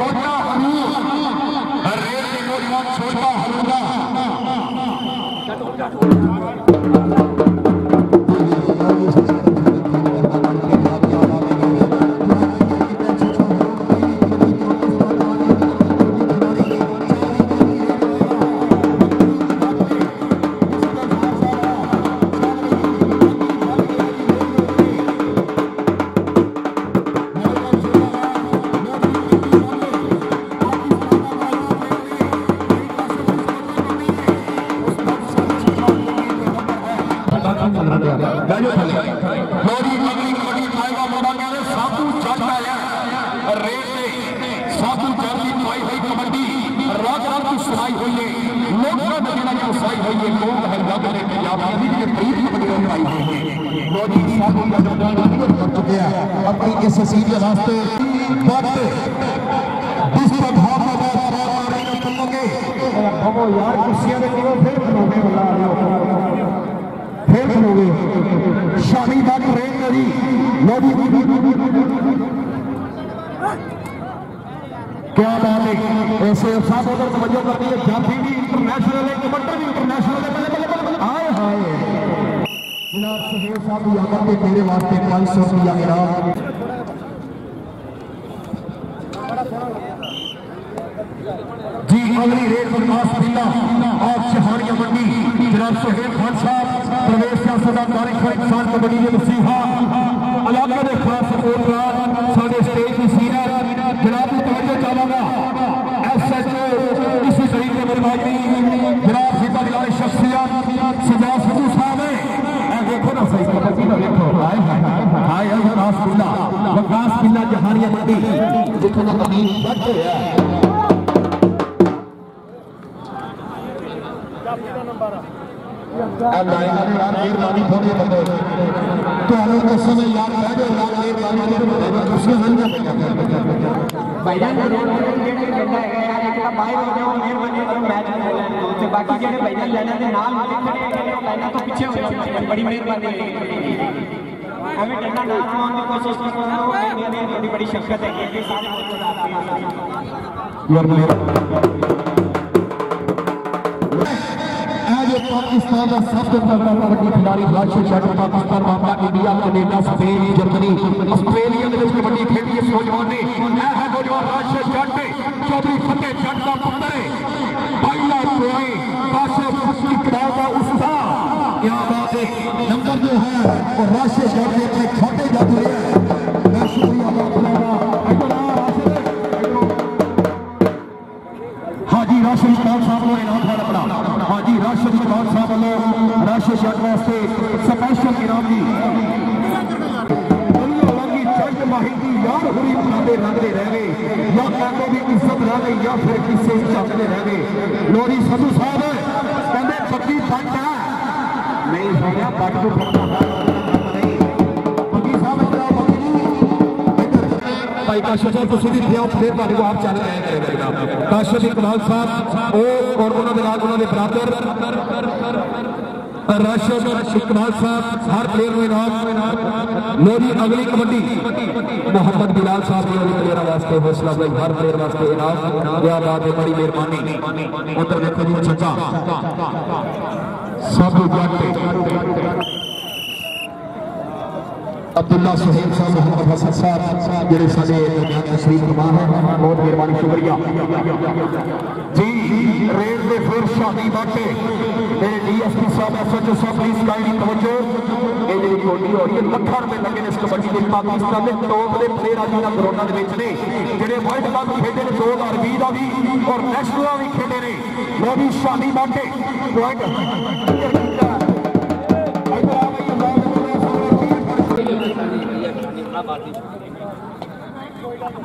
छोटा रेल के नौजवान छोटा हरूगा यार कुर्सियां फिर खलोगे शामी बात रेल जी क्या बात है ऐसे साफ होकर तवज्जो करनी है। जाफी भी इंटरनेशनल है, कबड्डी भी इंटरनेशनल है। हाय हाय जनाब सुहेल साहब यहाँ पे मेरे वास्ते 500 रुपया इनाम। जी अगली रेल बदमाश बिल्ला और चहानिया मंडी जनाब सुहेल खान साहब प्रवेश सियासतदान तारिक खान कबड्डी के मसीहा इलाके के खास सपोर्टदार साढ़े स्टेज की सीनियर जनाब तवज्जो चाहूंगा SHO इसी शरीर के मेहरबानी जनाब सीता दिलाने शख्सियत सजाद सिद्धू साहब है। देखो ना सही कबड्डी ना देखो हाय वकास बिल्ला जहानिया मंडी देखो ना कभी बैठे है मेहरबानी थोड़ी बंदे तो समय याद रह गए भाईजान यार एक बाहर हो जाओ मेहरबानी करो मैच तो बाकी जेडे भाईजान लाइना दे नाल लाइना तो पीछे हो जाओ बड़ी मेहरबानी हमें डंडा ना मारने की कोशिश करो मेरी बड़ी शक्कत है ये सारे पाकिस्तान का सबसे तगड़ा कबड्डी खिलाड़ी राशिद जाटो पाकिस्तान मामला India Canada Spain Germany Australia में कबड्डी खेली इस नौजवान ने है नौजवान राशिद जाटे चौधरी फतेह जट का पुत्र है पहला कोई काशिफ फुस्की कड़ाव का उस्ताद। क्या बात है नंबर जो है और राशिद जाटे के छोटे जादू है मैं शुक्रिया अदा करूंगा हाजी राशिद इकबाल साहब को इनाम देना पड़ा। हाजी राशिद इकबाल साहब वालों राशिद शट वास्ते स्पेशल इनाम दी यार हुई बनाते रंगते रह गए या कहते भी इज्जत रह गई या फिर किससे चलते रह गए। लोरी संधू साहब कहते पक्की पट है नहीं सुनिया पट को भाई काशिफ साहब तुम भी दिया फिर भाई को आप चल रहे हैं काशिफ इकबाल साहब और उन्होंने नाल उन्होंने बराबर राशिद इकबाल साहब हर प्लेयर को इनाम। लोरी अगली कबड्डी मोहम्मद बिलाल साहब ने प्लेयर वास्ते हौसला भाई हर प्लेयर वास्ते इनाम। क्या बात है बड़ी मेहरबानी उधर देखो जी चचा सब जाते अब्दुल्ला सुहेल साहब मोहम्मद हसन साहब जेडे साडे तशरीफ फरमा है बहुत मेहरबानी शुक्रिया जी। रेल में फिर शादी बाटे मेरे DSP साहब SHO साहब प्लीज काइंडली तवज्जो ये जी छोटी हो रही है लखर में लगे इस कबड्डी के पाकिस्तान के टॉप के प्लेयर आज ना कोरोना के विच ने जेडे वर्ल्ड कप खेडे ने 2020 का भी और नेशनल भी खेडे ने वो भी शादी बाटे पॉइंट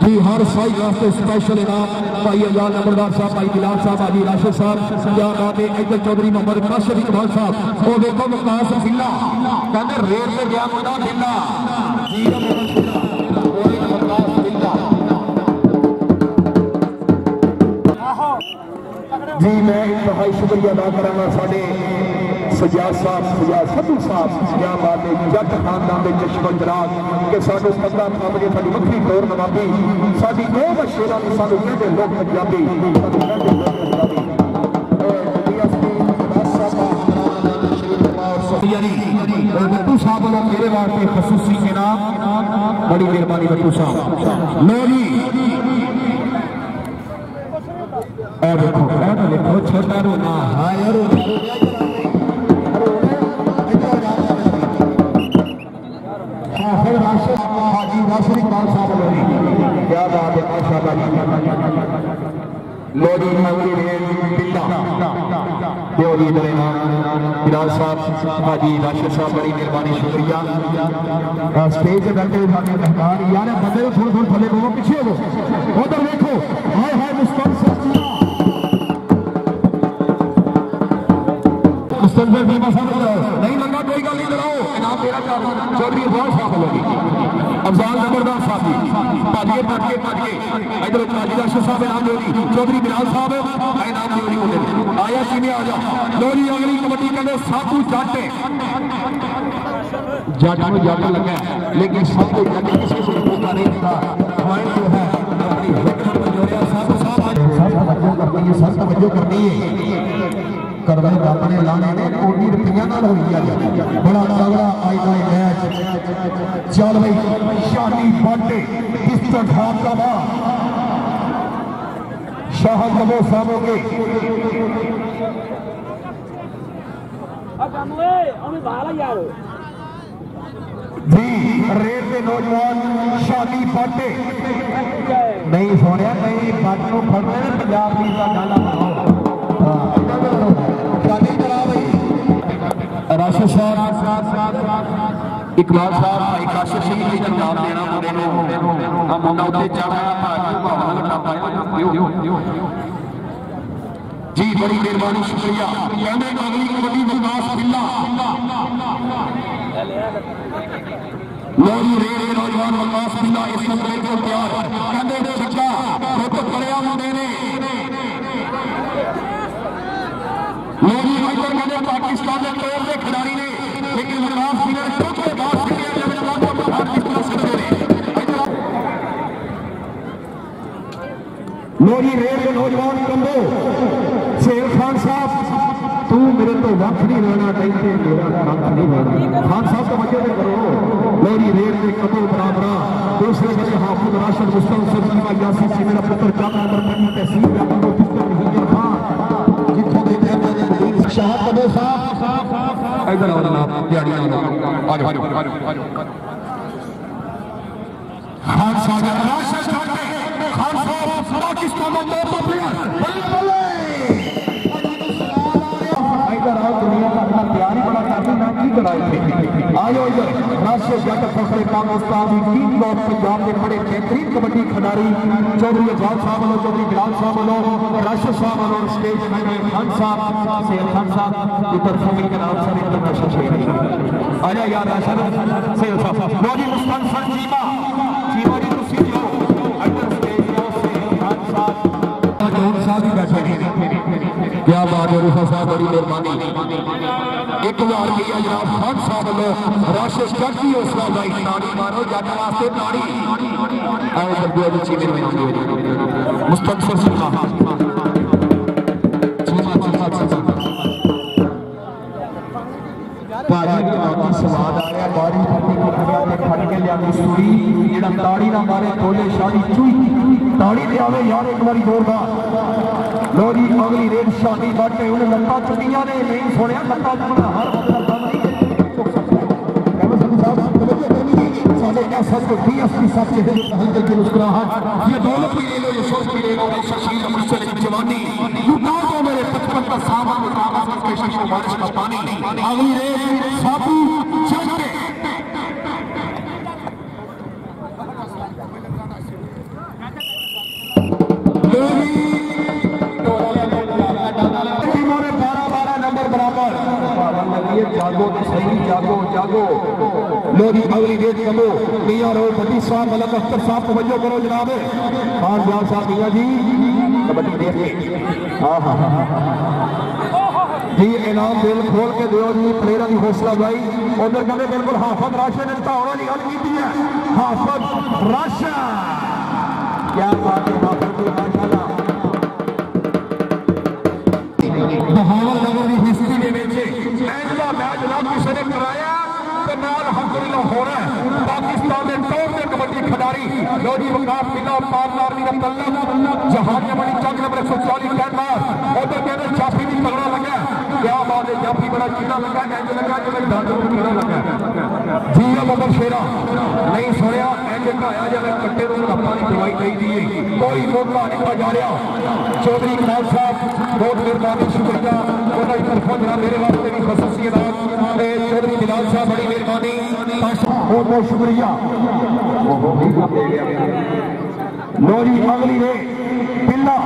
जी हर सफाई वास्ते स्पेशल इनाम भाई अजाल नंबरदार साहब भाई बिलाल साहब हाजी राशिद साहब क्या बात है इधर चौधरी मोहम्मद काशिफ इकबाल साहब वो देखो विकास बिल्ला कहते रेल से गया मुंडा बिल्ला जी मैं इंतहाई शुक्रिया अदा करांगा साडे फयाज साहब फयाज सद्धू साहब क्या बात है जट खानदान के चश्मन जराग कि सानू पता थम के साडी वक्री टोर नवाबी साडी दो शेरां ने सानू कहते लोग पंजाबी बट्टू साहब वालों मेरे वास्ते खसूसी इनाम बड़ी मेहरबानी बट्टू साहब लो जी देखो छोटा रोना हाजी राशिद इकबाल साहब क्या बात है माशाअल्लाह लोधी मौली देवरी बिलाल साहब हाजी राशिद साहब बड़ी मेहरबानी शुक्रिया स्टेज बैठे मेहमान यार बंदे थोड़े थोड़े थले वो पीछे हो उधर देखो हाय हाय मुस्तफा नहीं लगा कोई गल नहीं कराओ इनाम मेरा चौधरी अफजाल साहब लोगी अफजाल जबरदार साहब भाजिए इधर हाजी राशिद साहब इनाम लोगी चौधरी बिलाल साहब इनाम लोगी बोले आया सीने आ जा लो जी अगली कबड्डी कहते साधु जट में जट लगा लेकिन सब को जट किसी से मौका नहीं दिता पॉइंट जो है सब तवज्जो करनी है करवाई अपने लाने ने कोटी रुपया नाल होई है बड़ा तगड़ा आई का मैच चल भाई शानी बाटे पिस्टन हाथ का बा शाह कबो साहब के जी रेड के नौजवान शानी बाटे नहीं सोनिया नहीं बट को फड़ने पंजाब की गाला बनाओ राशिद साहब इकबाल साहब भाई काशिफ सिंह जी का नाम लेना मुंडे नु मुंडा उत्ते चढ़ाया भाजू भावना लटा पाया जी बड़ी मेहरबानी शुक्रिया कहंदे अगली कबड्डी विकास बिल्ला लोरी रे नौजवान विकास बिल्ला इस नंबर को तैयार कहंदे छक्का रुक पड़िया मुंडे ने लोरी इधर कहते पाकिस्तान के टॉप के खिलाड़ी ने लेकिन विकास बिल्ला टॉप के बाद लोरी रेल के नौजवान कंबो शेर खान साहब तू मेरे तो वक्त नहीं रहना चाहिए मेरा वक्त नहीं रहना खान साहब का मजे करो लोरी रेल के कंबो बराबर दूसरे बच्चे हाफिज राशिद मुस्तफा यासीन से मेरा पुत्र जात नंबर 5 तहसील व्यापक पिस्टन खान जितों देखते शाह कबो साहब इधर आओ जनाब दिहाड़ी आ जाओ खान साहब राशिद खान साहब पाकिस्तान में टॉप प्लेयर इधर आओ दुनिया का अपना प्यार ही बड़ा करती ना की कराई आयो इधर राशिद जट फखरे खान उस्ताद किंग ऑफ पंजाब के बड़े बेहतरीन कबड्डी खिलाड़ी चौधरी अफजाल साहब वालों चौधरी बिलाल साहब वालों राशिद साहब वालों स्टेज में खान साहब शेर खान साहब इधर सभी के नाम से इंटरनेशनल शेर आजा यार राशिद शेर साहब मोदी मुस्तान सर जीवा जीवा जी तुसी जो क्या बात है रूफा साहब बड़ी मेहरबानी 1000 रुपया जनाब खान साहब वालों राशिद जट की हौसला भाई ताड़ी मारो जट वास्ते ताड़ी आओ बंदे दी चीज में मुस्तफा सिंह स्वाद आ रहा बारी खड़ के लिया सूरी जेड़ा ताड़ी ना मारे तोले शादी चूई ताड़ी ले आवे यार एक बारी जोरदार लो जी अगली रेड शादी बाटे उन्हें लत्ता चुकिया ने नहीं सुनिया लत्ता चुकना हर बंदा नहीं ये दौलत भी ले लो ये शोक भी ले लो जवानी मेरे 55 का सामान बारिश का पानी अगली रेड साबू चढ़ जागो तो सही जागो जागो लोरी अगली रेड करो मियां रोड भट्टी साहब मलक अख्तर साहब तवज्जो करो जनाब खान ब्याल साहब मियां जी कबड्डी देख के हां हां जी इनाम दिल खोल के दो जी प्लेयर की हौसला अफजाई। उधर कहते बिल्कुल हाफिज राशिद ने तो होने की गल की है। हाफिज राशिद क्या बात है। हाफिज की माशाल्लाह बहावल नगर की हिस्ट्री के ऐसा मैच ना किसी ने कराया अल्हम्दुलिल्लाह हो रहा है। पाकिस्तान के टॉप के कबड्डी खिलाड़ी लोधी वकास बिल्ला पार्टनर का तल्लक जहानिया बड़ी चंग नंबर 140 कैनवास उधर कहते जाफी भी तगड़ा लगा। क्या बात है। जाफी बड़ा चीना लगा इंज लगा जो दादू तगड़ा लगा जी। अब अमर शेरा नहीं सुनिया इंज कहाया जाए कट्टे को रब्बा की दवाई नहीं दी कोई मोटा नहीं जा रहा। चौधरी खान साहब बहुत मेहरबानी शुक्रिया उन्होंने तरफों जरा मेरे वास्ते भी खसूसियत चौधरी बिलाल साहब बड़ी मेहरबानी बहुत बहुत शुक्रिया। लो जी अगली ने पिल्ला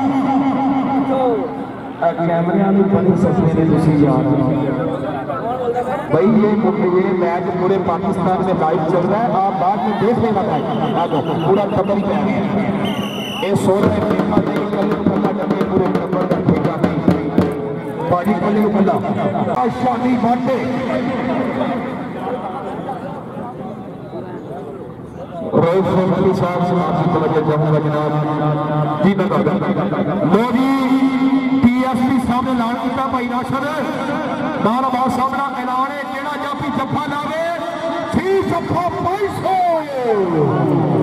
कैमरे बड़ी सस्ते ने तुम यार भाई ये मैच पूरे पाकिस्तान में लाइव चल रहा है। आप बाद में देख लेना भाई पूरा खबर ही पै गया। ये 16 पेपर नहीं कल पूरे खबर का ठेका नहीं बाजी कल कला शादी बाटे रोहित सोलंकी साहब से आपकी तवज्जो चाहूंगा जनाब जी। मैं मोदी पीएसपी सामने ऐलान किया भाई राशद बार बार सामना ऐलान है जेड़ा जाफी जफा लावे थी जफा 500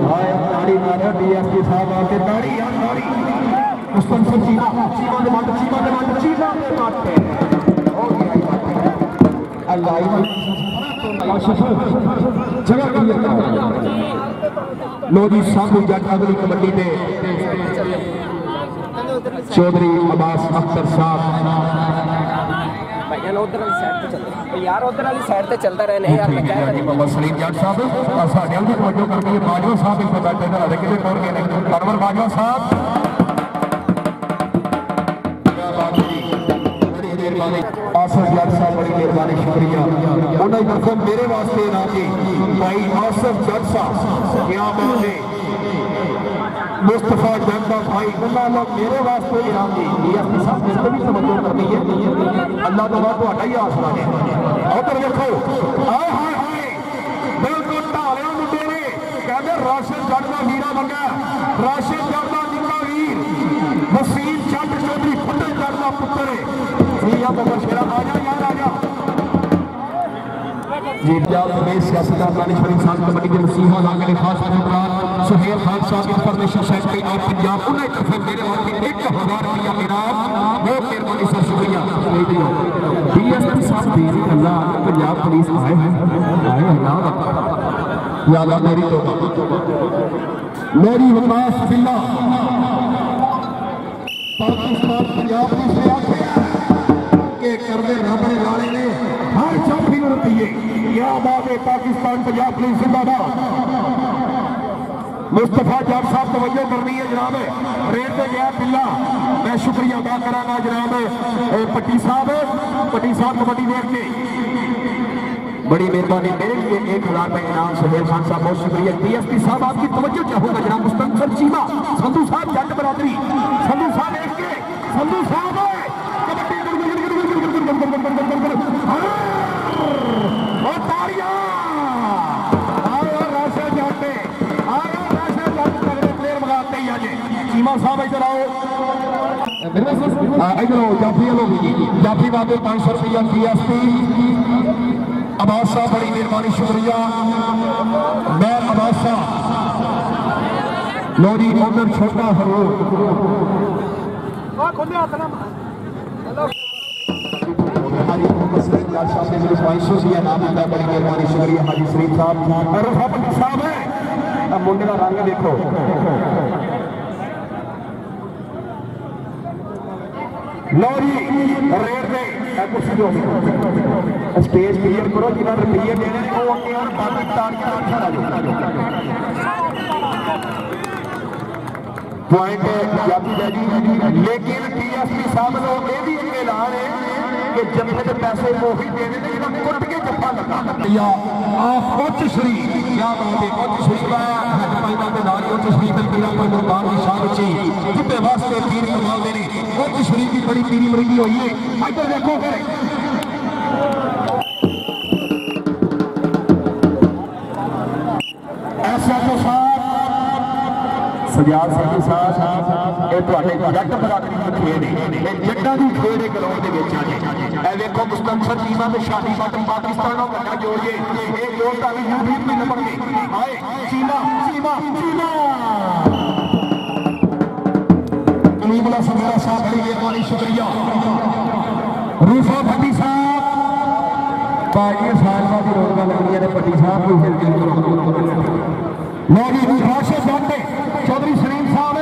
हाय ताड़ी मारो डीएसपी साहब आके ताड़ी यार ताड़ी मुस्तफा चीमा चीमा के मार चीमा के मारते हो गया अल्लाह जगह लोधी साबू जट अगली कबड्डी में चौधरी अब्बास अख्तर साहब यार उधर वाली साइड पे चलता रहने यार मैं क्या करूं। मोहम्मद सलीम जट साहब साढ़े भी तवज्जो करनी है। बाजवा साहब इस बैठे ना रहे किसी और गए कनवर बाजवा साहब आसफ जट साहब बड़ी मेहरबानी शुक्रिया उन्होंने तरफों मेरे वास्ते इनाम दी भाई आसफ जट साहब क्या बात है। मुस्तफा जंदा भाई उन्होंने मेरे वास्ते इनाम दी डीएसपी साहब ने भी तवज्जो करनी है। अल्लाह तआला ਤੁਹਾਡਾ ही आसरा है। उधर देखो हाय हाय हाय बिल्कुल ढालिया मुंडे ने कहते राशिद जट का हीरा लगा राशिद जट का निक्का वीर वसीम जट चौधरी फुटल जट का पुत्र है कबड्डी के मसीहा लागे खास सुहेल खान साहब इंफॉर्मेशन सेक्रेटरी ऑफ पंजाब उन्हें तरफ मेरे वास्ते 1000 रुपया इनाम बहुत मेहरबानी सर शुक्रिया। डीएसपी साहब दे अल्लाह पंजाब पुलिस आए हैं अल्लाह या अल्लाह मेरी तौबा मेरी वकास बिल्ला पाकिस्तान पंजाब पुलिस ने आखिया करते रब ने लाने ने हर जाफी रुपये क्या बात है। पाकिस्तान पंजाब पुलिस जिंदाबाद। मुस्तफा जट साहब तवज्जो करनी है जनाब रेट पे गया पिल्ला मैं शुक्रिया अदा करांगा जनाब पट्टी साहब कबड्डी देख के बड़ी मेहरबानी मेरे लिए 1000 रुपये इनाम सुहेल खान साहब बहुत शुक्रिया। डीएसपी साहब आपकी तवज्जो चाहूंगा जनाब मुस्तफा चीमा संधू साहब जट बरादरी संधू साहब देख के संधू साहब चीमा साहब इधर आओ इधर आओ जाफी बाबे 500 रुपया डीएसपी अब्बास साहब बड़ी मेहरबानी शुक्रिया। मैं अब्बास साहब लोरी उधर छोटा फरूक हाजी मोहम्मद सलीम जट साहब ने मुझे 500 रुपया नाम दिया बड़ी मेहरबानी शुक्रिया। हाजी शरीफ साहब और रफा साहब है मुंडे का रंग देखो लोरी रेट में स्टेज क्लियर करो जिन्हें रुपये देने वो अगे और बाकी पॉइंट लेकिन डीएसपी साहब ने यह भी एक ऐलान है कि जफे के पैसे वो ही देने कुट के जफा लगा उच्च श्री क्या बात है कुछ शरीफा पाइना के नाल कुछ शरीफ पीरा पर मुल्तान की शान ची जिते वास्ते पीर कमाल दे ने कुछ शरीफ की बड़ी पीरी मरगी हुई है इधर देखो फिर ऐसा तो सजाद साहब साहब ये तुहाडे जट बरादरी की खेड है जट्टां दी खेड है ग्राउंड दे विच ए देखो मुस्तंफर चीमा ते शादी बाटम पाकिस्तान दा वड्डा जोड़ जे ये जोड़ दा भी यूट्यूब पे नंबर दे आए चीमा चीमा चीमा कलीमुल्लाह समेरा साहब बड़ी मेहरबानी शुक्रिया रूफा भट्टी साहब बाजी सालवा की रोज़ा लगनी है भट्टी साहब कोई हिल के लोगी राशिद जाते चौधरी सलीम साहब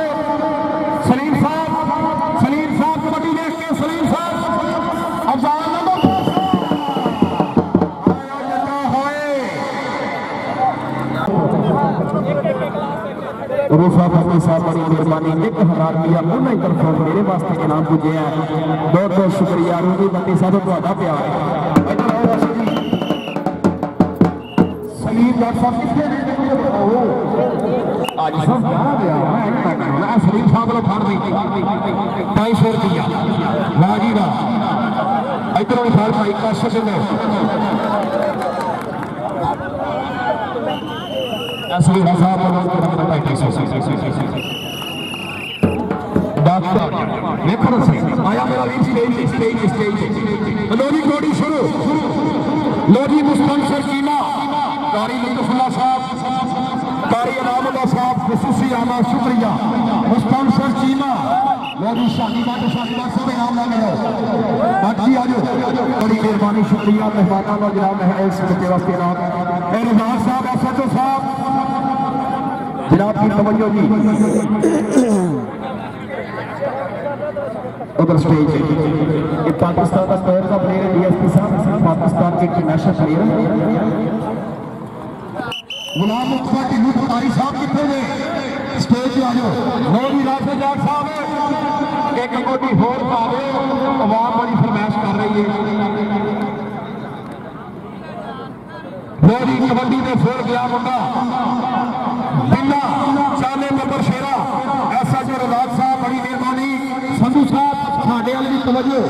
कबड्डी देख के सलीम साहब अफजान नंबर रूफा भट्टी साहब बड़ी मेहरबानी 1000 रुपया उन्होंने तरफों मेरे वास्ते इनाम पुजे है बहुत बहुत शुक्रिया रूफी भट्टी साहब तुहाडा प्यार सलीम डॉक्टर साहब कितने आज सब सलीम साहब को फाड़ दी 250 रुपया राजी का इधरों फाड़ भाई काशिश ने सलीम साहब देखो आया मेरा स्टेज लोधी कोड़ी शुरू लोधी मुस्तंफर चीमा कारी लुत्फुल्लाह साहब कारी इनामुल्लाह साहब खुसूसी आना शुक्रिया मुस्तंफर चीमा लोधी शादी बाटे सब इनाम ला मिलो बाकी आ जाओ बड़ी मेहरबानी शुक्रिया मेहमाना का जनाब है इस बच्चे वास्ते इनाम रज़ाक साहब एसएचओ साहब जनाब की तवज्जो जी उधर स्टेज ये पाकिस्तान का प्लेयर का प्लेयर डीएसपी साहब पाकिस्तान के इंटरनेशनल प्लेयर गुलाम मुस्तफा लुत्फकारी साहब कितने ने स्टेज पे आ जाओ मोदी राशिद जाट साहब एक कोटी होर पावे आवाम बड़ी फरमाइश कर रही है मोदी कबड्डी में फिर गया मुंडा बिल्ला चाले नंबर शेरा ऐसा जो रज़ाक साहब बड़ी मेहरबानी संधू साहब साढ़े वाले की तवज्जो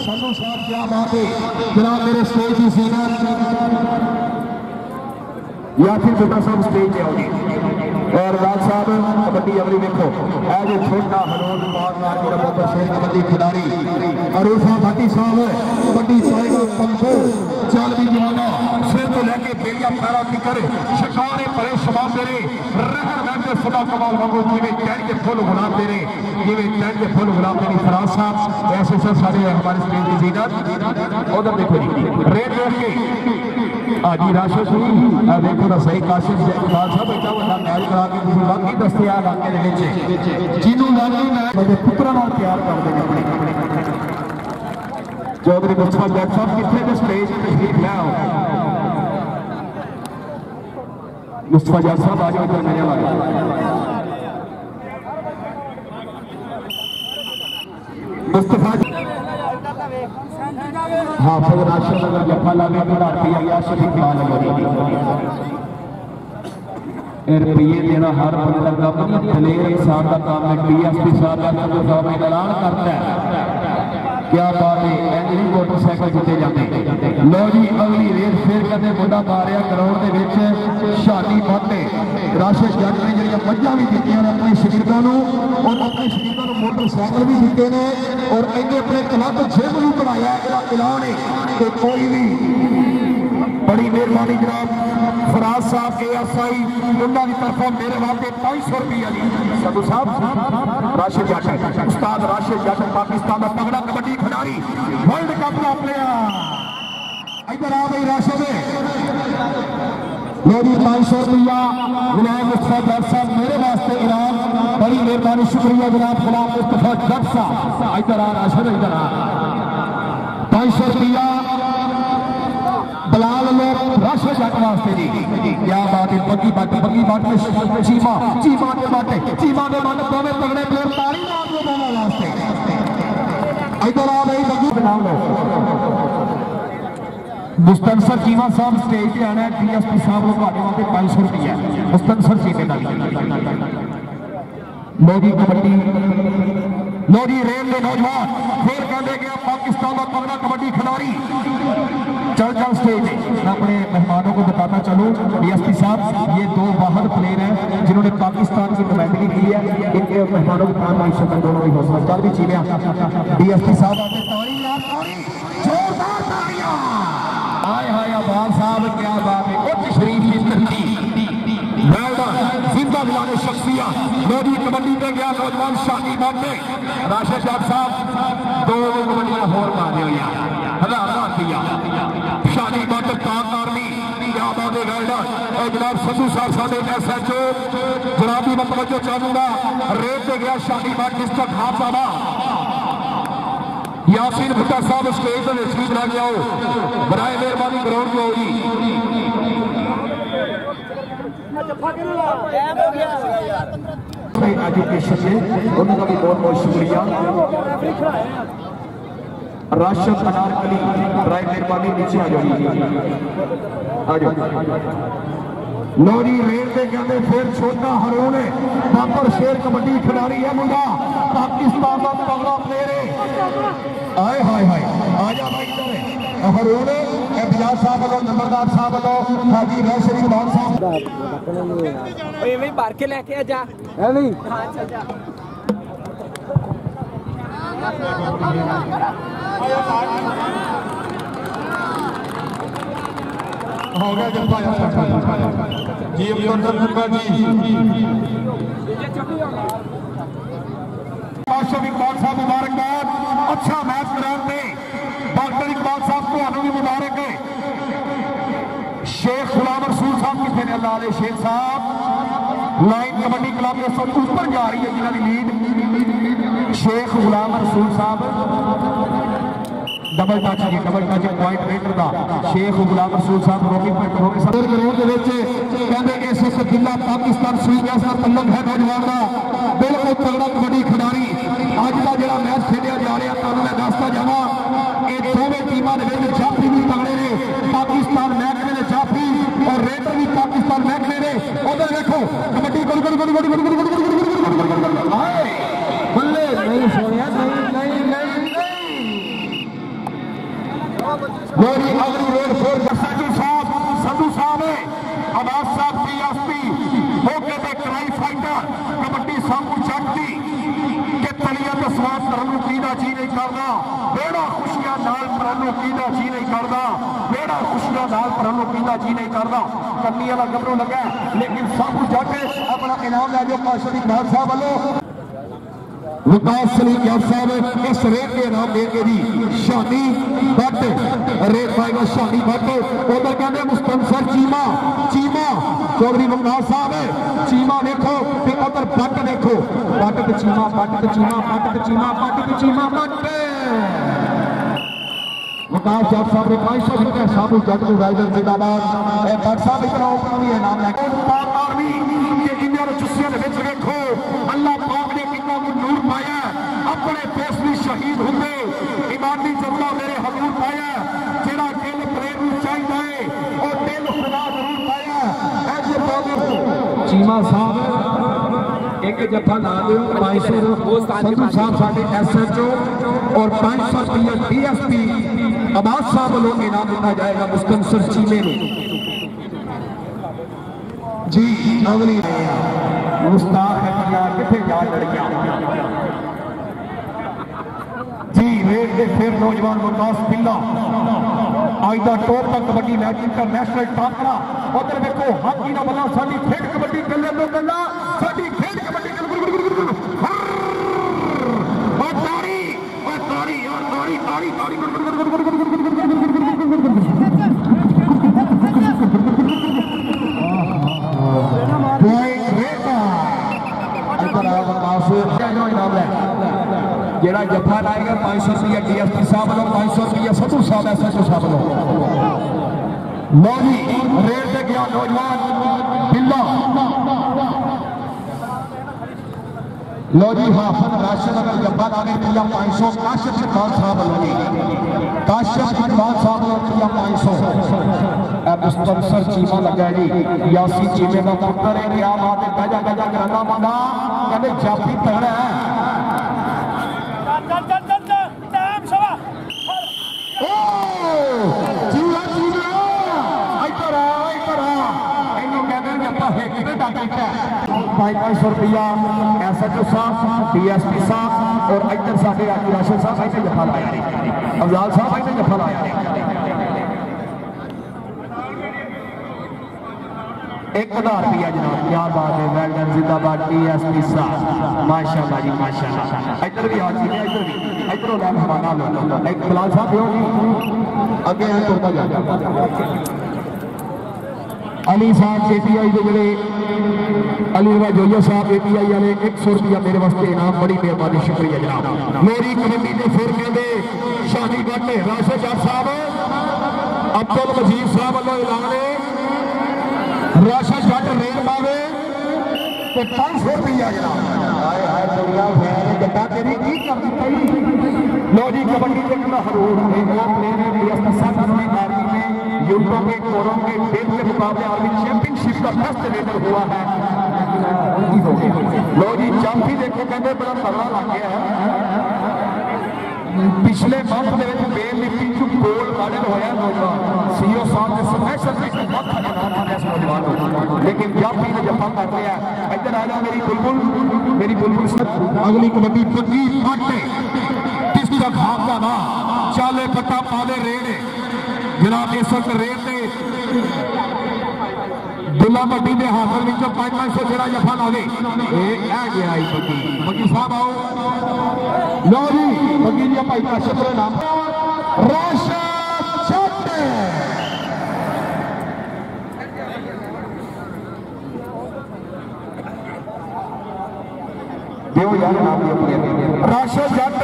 संधू साहब क्या बात है जनाब मेरे स्टेज की सीना या फिर बेटा साहब स्टेज पे आओगे और राज साहब कबड्डी अगली देखो एज ए छोटा हनोज कबड्डी खिलाड़ी अरूफा भट्टी साहब कबड्डी पंखो चल भी जवाना सिर तो लेके बेलिया पैरा की करे शिकारे परे शबाब दे रहे रहर रहते सदा कमाल वांगू जिवे चैन के फुल गुलाब दे रहे जिवे चैन के फुल गुलाब दे रहे फराज साहब ऐसे सब सारे हमारे स्टेज की जीनत उधर देखो जी रेड देख के आजी राशिद देखो ना सही काशिफ खान साहब इतना बड़ा मैच करा के बाकी दस्ते इलाके जिन्होंने लाली मैच पुत्रा नाल प्यार करते हैं चौधरी मुस्तफा जट साहब कितने के स्टेज तशरीफ ले आओ मुस्तफा जट साहब आ जाओ इधर मेरे वाले मुस्तफा हाँ फिर राशिद अगर जफा लागे मेरा रुपया शरीफ खान रुपये देना हर बंदे का काम दलेर इंसान का काम है डीएसपी साहब ऐलान करता है क्या बात है एंजली मोटरसाइकिल जीते जाते लो जी अगली रेस फिर कहते मुंडा मारिया ग्राउंड के शादी बाटे राशिद जट ने जी मझा भी जीतियां अपने शरीरों और अपने शरीरों मोटरसाइकिल भी जीते ने और इन्हें अपने क्लब जिम भी बनाया ऐलान है कि कोई भी बड़ी मेहरबानी जनाब फराज साहब ASI उन्होंने तरफों मेरे वास्ते 500 रुपया जी संधू साहब राशिद जट उस्ताद राशिद जट पाकिस्तान का तगड़ा कबड्डी खिलाड़ी वर्ल्ड कप का प्लेयर इधर आ गई राशिद मेरी 500 रुपया गुलाम मुस्तफा जट साहब मेरे वास्ते इनाम बड़ी मेहरबानी शुक्रिया जनाब गुलाम मुस्तफा जट साहब इधर आ राशिद इधर आ 500 रुपया बलाल लोग राशिद जट वास्ते जी क्या बात है बग्गी बाट में चीमा के बाटे दोनों तगड़े प्लेयर ताली मार दो दोनों वास्ते इधर आ गई बग्गी नाम लो मुस्तनसर चीमा साहब स्टेज पे आना है। DSP साहब को ਤੁਹਾਡੇ ਵਾਸਤੇ 500 रुपया मुस्तनसर चीमे का। लो जी कबड्डी, लो जी रेल के नौजवान फिर कहते गया पाकिस्तान का तगड़ा कबड्डी खिलाड़ी। चल चल स्टेज मैं अपने मेहमानों को बताता चलूं, DSP साहब ये 2 वाहद प्लेयर हैं जिन्होंने पाकिस्तान की नुमाइंदगी की है। इनके मेहमानों के प्राण भाई शक्ल दोनों भी हौसला चल भी चीमे। DSP साहब जोरदार तालियां। हाय हाय अब्बास साहब क्या बात है। उच्च शरीफ जिंदा दिलाने शख्सियत लोधी कबड्डी पे गया नौजवान शाही बाटे राशिद जाट साहब 2 कबड्डियां होर मार रहे हो यार। हजार दिया शाही बाटे पाक आर्मी क्या बात है। वेल्डर और जनाब संधू साहब साडे SHO जनाब की मतवजो चाहूंगा। रेत पे गया शाही बाट डिस्ट्रिक्ट हाफसाबा यासीन भुट्टा साहब स्टेज पर स्पीच लग जाओ बराए मेहरबानी ग्राउंड में होगी। एजुकेशन है उनका भी बहुत बहुत शुक्रिया। राशिद अनारकली बराए मेहरबानी नीचे आ जाओ। लोरी रेल से कहते फिर छोटा हरून है बाबर शेर कबड्डी खिलाड़ी है मुंडा पाकिस्तान का तगड़ा प्लेयर है। आए हाय हाय आजा भाई इधर हरून एजाज साहब वालों नंबरदार साहब वालों हाजी वैशरी खान साहब ओए वही बाहर के लेके आ जा है नहीं। हां चल जा हो गया जब जी अब्दुल जी बादशाह इकबाल साहब मुबारकबाद। अच्छा मैच कराने डॉक्टर इकबाल साहब को भी मुबारक है। शेख गुलाम रसूल साहब कितने ने अल्लाह अले शेख साहब लाइन कबड्डी क्लब के सब ऊपर जा रही है जिन्होंने लीड शेख गुलाम रसूल साहब डबल टच पॉइंट रेटर का शेख गुलाम रसूल साहब रोकी जिला पाकिस्तान सुई ऐसा तल्लक है नौजवान का बिल्कुल तगड़ा कबड्डी खिलाड़ी। अज का जो मैच खेलिया जा रहा तुहानू मैं दसदा जावां ये दोवें टीमां दे विच जाफी भी तगड़े ने। पाकिस्तान महकमे ने जाफी और रेटर भी पाकिस्तान महकमे ने। उधर देखो कबड्डी बल्ले नहीं सोनिया मेरी अगली रेड फोर संधू साहब है अब्बास साहब DSP मौके पे क्राई फाइटर कबड्डी सामू चढ़ती के तलिया तो स्वाद तरनू कीदा जी नहीं करता बेड़ा खुशियां नाल परनू कीदा जी नहीं करता बेड़ा खुशियां नाल परनू कीदा जी नहीं करता। कन्नी वाला गबरू लगा लेकिन सामू जाके अपना इनाम ले जाओ पाशा इकबाल साहब वालों विकास सलीम याद साहब इस रेत के नाम देंगे जी शानी भट्ट रेत पाएगा शानी भट्ट। उधर कहते मुस्तनसर चीमा चौधरी मुमताज साहब चीमा देखो उधर भट्ट देखो भट्ट चीमा मुमताज जाट साहब ने 500 रुपये साबू जट को राइडर जिंदाबाद भट्ट साहब इतना ऊपर भी है नाम लेके आर्मी के इंडिया चुस्सियां दे विच देखो अल्लाह पाक ने कितना नूर पाया अपने फैसले शहीद होंगे ईमानी जमला मेरे हजूर पाया जेड़ा दिल प्रेम चाहिए है और दिल खुदा जरूर पाया ऐसे चीमा साहब एक जफा ला दो 500 संधू साहब साडे SHO और 500 रुपया DSP अब्बास साहब वालों इनाम दिया जाएगा मुस्तनसर चीमे में जी। अगली मुस्ताक है कितने जा लड़कियां जी रेड के फिर नौजवान मुमताज बिल्ला आज का टॉप तक कबड्डी मैच इंटरनेशनल टाकरा। उधर देखो हाकी का बल्ला साडी खेड कबड्डी गले तो गल्ला साडी खेड कबड्डी जेड़ा जफा लाएगा 500 रुपया DSP साहब वालों 500 रुपया संधू साहब SHO साहब वालों। मोदी रेल से गया नौजवान बिल्ला लो जी हाफिज राशिद अगर जफा लाने 500 काशिफ खान साहब वालों काशिफ इकबाल साहब ने रुपया 500 स्पॉन्सर चीमा लगा जी यासी चीमे का पुत्र है क्या बात है बजा बजा कराना मुंडा कहते जाफी तगड़ा है ₹500 SHO साहब DSP साहब और इधर साढ़े राशिद साहब इधर जफा लाया अफजाल साहब इधर जफा लाया 1000 रुपया जनाब क्या बात है वेलडन जिंदाबाद DSP साहब माशाल्लाह जी माशाल्लाह इधर भी हाजी है इधर नाम हमारा लो एक बिलाल साहब हो आगे है तुरता जा अली साहब API के जड़े अली जोया साहब API वाले 100 रुपया मेरे वास्ते इनाम बड़ी मेहरबानी शुक्रिया जनाब मेरी कमेटी के फिर कहते शादी गढ़ राशिद जट साहब अब्दुल मजीद साहब वालों ऐलान है राशिद जट रेल पावे तो 500 रुपया जनाब लो जी कबड्डी देखना हरूर यूरोप के कोरों के खेल के मुकाबले आर्मी चैंपियनशिप का फर्स्ट रेडर हुआ है लो जी चांदी देखो कहते बड़ा तगड़ा लग गया है पिछले मंथ के मेल लिपि गोल्ड मेडल होया CEO साहब ने स्पेशल लेकिन जाफी ने जफा कर लिया इधर आ जाओ मेरी बुलबुल अगली कबड्डी पक्की फाटे किस तक हाथ का ना चाले पट्टा पाले रेड़े जनाब इस वक्त रेट ने दुला भट्टी के हासिल में 500 जरा जफा लावे गया बगी साहब आओ लो जी बगी जी भाई काशिफ नाम राशिद जट देव यार नाम राशिद जट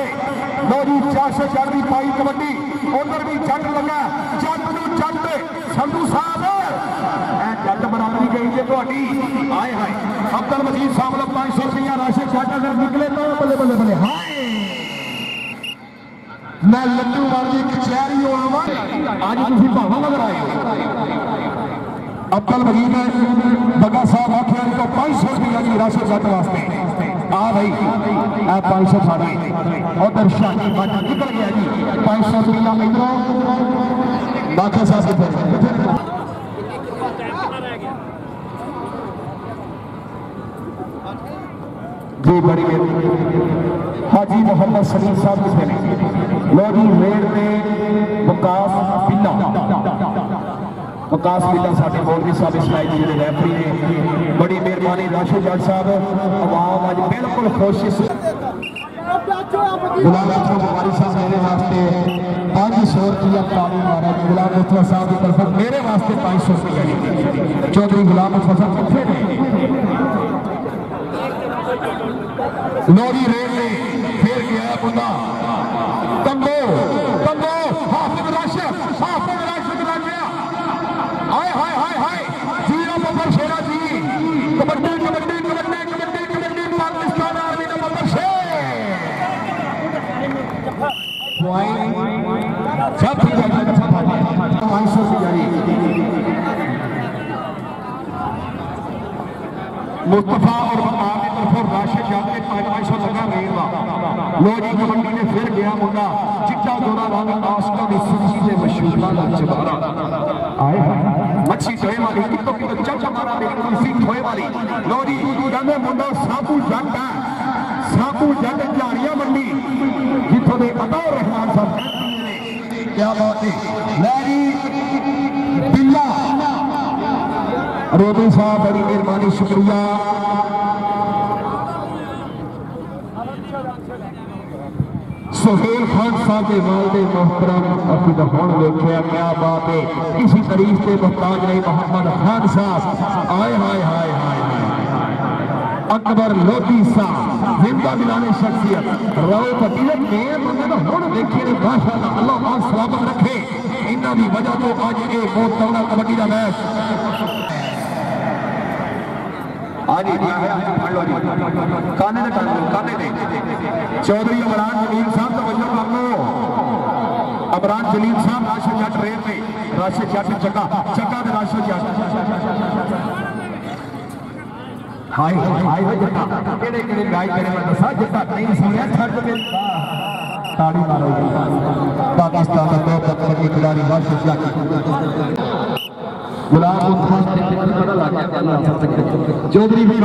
लो जी 400 जट की पाई कबड्डी उधर भी जट लगा जट जट संधू साहब जट बराबरी गई है थोड़ी आए हाय अब्दुल मजीद साहब लोग 500 रुपया राशिद जट अगर निकले तो बल्ले बल्ले बल्ले हाय मैं लड्डू वाली कचहरी होना आज तुम भावा नजर आए अब्दुल मजीद बगा साहब आखिया तो 500 रुपया की राशिद जट वास्ते आ भाई 500 साढ़े उधर शाही बट निकल गया जी 500 रुपया इधरों बाकी साहब जी बड़ी हाजी मोहम्मद सलीम साहब कितने ने लो जी रेड में वकास बिल्ला साडे मौलवी साहब इस्माइल जी जो रेफरी ने बड़ी मेहरबानी राशिद जट साहब अवाम आज बिल्कुल खुश गुलाम बुखारी साहब मेरे वास्ते 500 रुपया ताली मारा गुलाम मुस्तफा साहब की तरफ मेरे वास्ते 500 रुपया चौधरी गुलाम मुस्तफा साहब कितने ने लोरी रेल ने फिर गया बुंदा तंगो तंगो हाफिज राशिद लग गया हाय हाय हाय हाय जीरो नंबर शेरा जी कबड्डी कबड्डी कबड्डी कबड्डी कबड्डी पाकिस्तान आर्मी का नंबर 6 सब ठीक है 500 रुपया मुस्तफा और मकाम की तरफ राशिद जट के 500 लगा रेलवा लो जी कबड्डी ने फिर गया मुंडा चिट्टा गोरा रंग आस्का की सूची से मशहूर चबारा आए मच्छी धोए वाली कितो कितो चाचा मारा देखो सी धोए वाली लो जी कहंदे मुंडा साबू जट है साबू जट झाड़ियां मंडी जिथों दे अताउर रहमान साहब क्या बात है लैरी बिल्ला रोबी साहब बड़ी मेहरबानी शुक्रिया सुहेल खान साहब के वालदे मोहतरम अभी तो हम देखा क्या बात है किसी तारीफ से मोहताज नहीं मोहम्मद खान साहब आए हाय हाय हाय अकबर लोधी साहब जिंदा दिलाने शख्सियत राव पटील मेन बंदे तो हम देखे ने माशाअल्लाह अल्लाह पाक सलामत रखे इन्हां दी वजह तो आज ये बहुत तगड़ा कबड्डी का मैच आज काने चौधरी इमरान जमीन साहब तवज्जो कर लो अमरान जलील साहब राशिद जट रेल में राशिद जट जगह जगह दे राशिद जट हाय हाय जटा केड़े गाय करे मैं दसा जटा नहीं सुनिया छड़ के ताड़ी मारो पाकिस्तान का दो पत्थर खिलाड़ी राशिद जट गुलाम उस्मान ने पता लग गया चौधरी भी